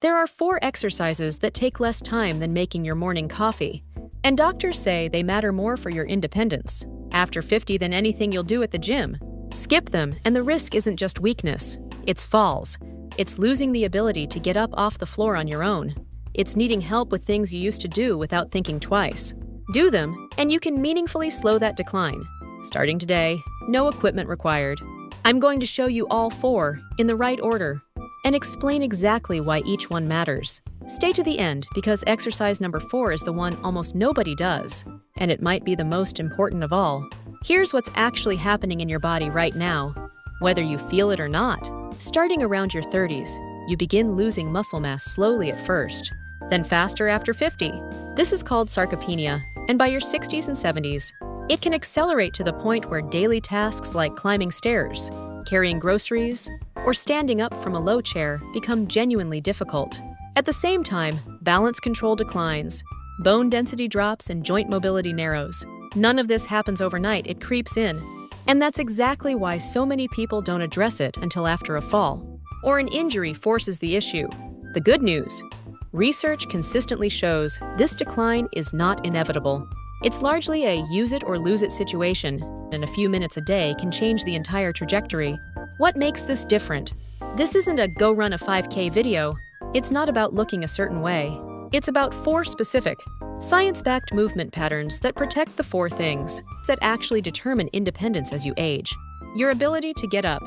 There are 4 exercises that take less time than making your morning coffee, and doctors say they matter more for your independence after 50 than anything you'll do at the gym. Skip them, and the risk isn't just weakness. It's falls. It's losing the ability to get up off the floor on your own. It's needing help with things you used to do without thinking twice. Do them, and you can meaningfully slow that decline. Starting today, no equipment required. I'm going to show you all 4 in the right order and explain exactly why each one matters. Stay to the end because exercise number 4 is the one almost nobody does, and it might be the most important of all. Here's what's actually happening in your body right now, whether you feel it or not. Starting around your 30s, you begin losing muscle mass slowly at first, then faster after 50. This is called sarcopenia, and by your 60s and 70s, it can accelerate to the point where daily tasks like climbing stairs, carrying groceries, or standing up from a low chair become genuinely difficult. At the same time, balance control declines, bone density drops, and joint mobility narrows. None of this happens overnight, it creeps in. And that's exactly why so many people don't address it until after a fall, or an injury forces the issue. The good news: research consistently shows this decline is not inevitable. It's largely a use it or lose it situation, and a few minutes a day can change the entire trajectory. What makes this different? This isn't a go run a 5K video. It's not about looking a certain way. It's about 4 specific, science-backed movement patterns that protect the 4 things that actually determine independence as you age. Your ability to get up,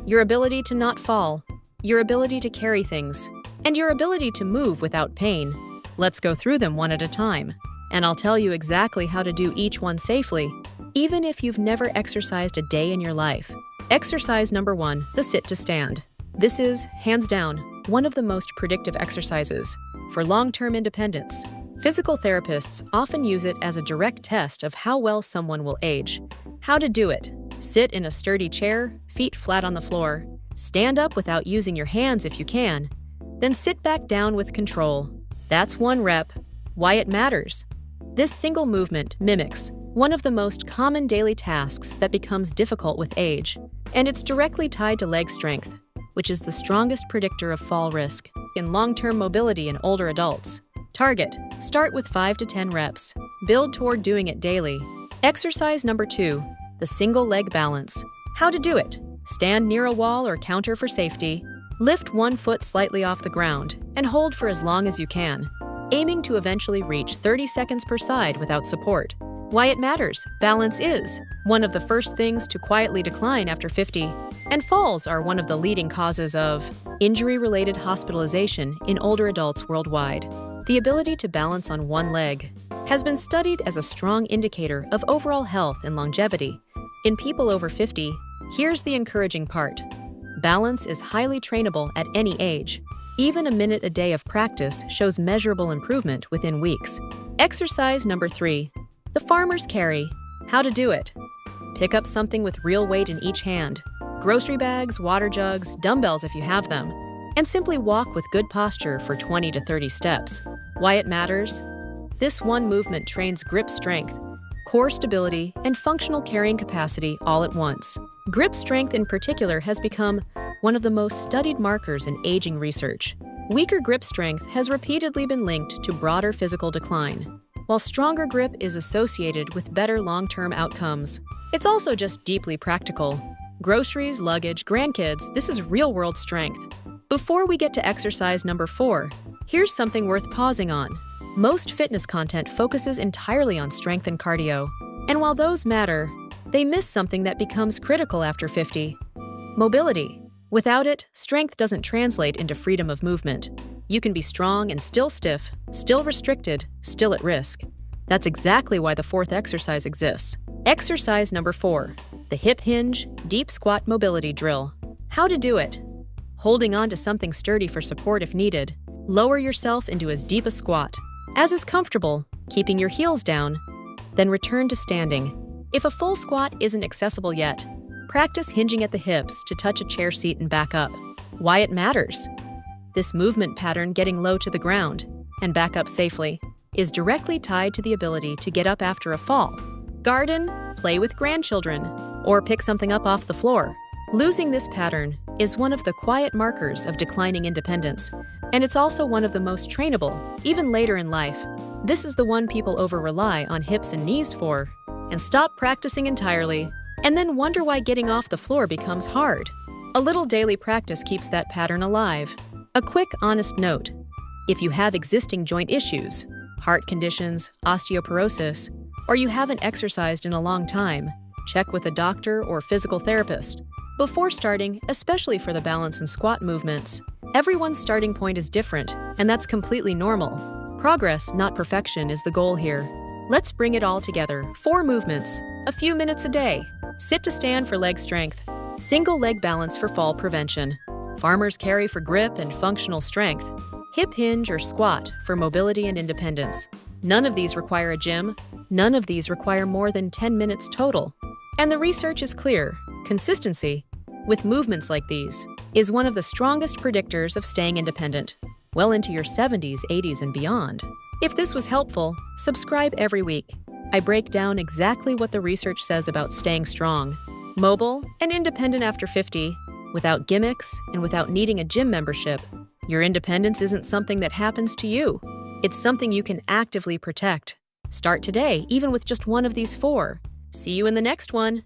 your ability to not fall, your ability to carry things, and your ability to move without pain. Let's go through them one at a time, and I'll tell you exactly how to do each one safely, even if you've never exercised a day in your life. Exercise number 1, the sit to stand. This is, hands down, one of the most predictive exercises for long-term independence. Physical therapists often use it as a direct test of how well someone will age. How to do it: sit in a sturdy chair, feet flat on the floor. Stand up without using your hands if you can. Then sit back down with control. That's 1 rep. Why it matters: this single movement mimics one of the most common daily tasks that becomes difficult with age, and it's directly tied to leg strength, which is the strongest predictor of fall risk in long-term mobility in older adults. Target: start with 5 to 10 reps. Build toward doing it daily. Exercise number 2, the single leg balance. How to do it: stand near a wall or counter for safety. Lift 1 foot slightly off the ground and hold for as long as you can, aiming to eventually reach 30 seconds per side without support. Why it matters: balance is one of the first things to quietly decline after 50, and falls are one of the leading causes of injury-related hospitalization in older adults worldwide. The ability to balance on 1 leg has been studied as a strong indicator of overall health and longevity. In people over 50, here's the encouraging part: balance is highly trainable at any age. Even a minute a day of practice shows measurable improvement within weeks. Exercise number 3, the farmer's carry. How to do it: pick up something with real weight in each hand, grocery bags, water jugs, dumbbells if you have them, and simply walk with good posture for 20 to 30 steps. Why it matters: this 1 movement trains grip strength, core stability, and functional carrying capacity all at once. Grip strength in particular has become one of the most studied markers in aging research. Weaker grip strength has repeatedly been linked to broader physical decline, while stronger grip is associated with better long-term outcomes. It's also just deeply practical. Groceries, luggage, grandkids, this is real-world strength. Before we get to exercise number 4, here's something worth pausing on. Most fitness content focuses entirely on strength and cardio, and while those matter, they miss something that becomes critical after 50: mobility. Without it, strength doesn't translate into freedom of movement. You can be strong and still stiff, still restricted, still at risk. That's exactly why the 4th exercise exists. Exercise number 4, the hip hinge deep squat mobility drill. How to do it: holding on to something sturdy for support if needed. Lower yourself into as deep a squat as is comfortable, keeping your heels down, then return to standing. If a full squat isn't accessible yet, practice hinging at the hips to touch a chair seat and back up. Why it matters: this movement pattern, getting low to the ground and back up safely, is directly tied to the ability to get up after a fall. Garden, play with grandchildren, or pick something up off the floor. Losing this pattern is one of the quiet markers of declining independence. And it's also one of the most trainable, even later in life. This is the one people over-rely on hips and knees for, and stop practicing entirely, and then wonder why getting off the floor becomes hard. A little daily practice keeps that pattern alive. A quick, honest note. If you have existing joint issues, heart conditions, osteoporosis, or you haven't exercised in a long time, check with a doctor or physical therapist. Before starting, especially for the balance and squat movements, everyone's starting point is different, and that's completely normal. Progress, not perfection, is the goal here. Let's bring it all together. 4 movements, a few minutes a day. Sit to stand for leg strength. Single leg balance for fall prevention. Farmer's carry for grip and functional strength. Hip hinge or squat for mobility and independence. None of these require a gym. None of these require more than 10 minutes total. And the research is clear. Consistency, with movements like these, is one of the strongest predictors of staying independent, well into your 70s, 80s, and beyond. If this was helpful, subscribe every week. I break down exactly what the research says about staying strong, mobile, and independent after 50, without gimmicks and without needing a gym membership. Your independence isn't something that happens to you. It's something you can actively protect. Start today, even with just one of these 4. See you in the next one.